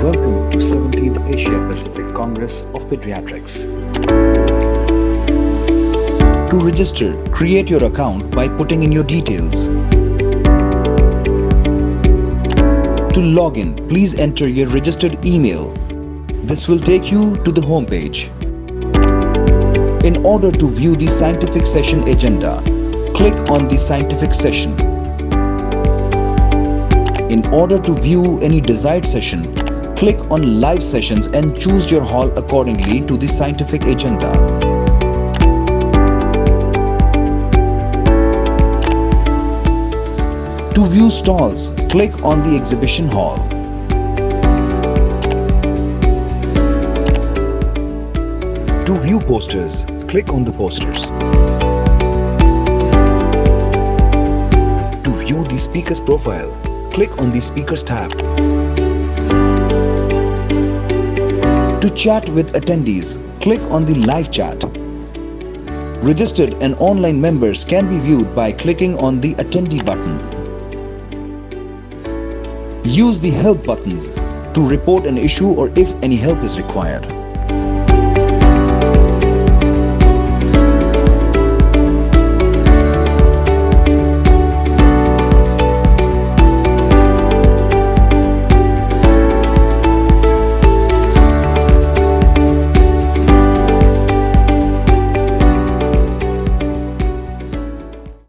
Welcome to 17th Asia Pacific Congress of Pediatrics. To register, create your account by putting in your details. To log in, please enter your registered email. This will take you to the home page. In order to view the scientific session agenda, click on the scientific session. In order to view any desired session, click on live sessions and choose your hall accordingly to the scientific agenda. To view stalls, click on the exhibition hall. To view posters, click on the posters. To view the speaker's profile, click on the speakers tab. To chat with attendees, click on the live chat. Registered and online members can be viewed by clicking on the attendee button. Use the help button to report an issue or if any help is required.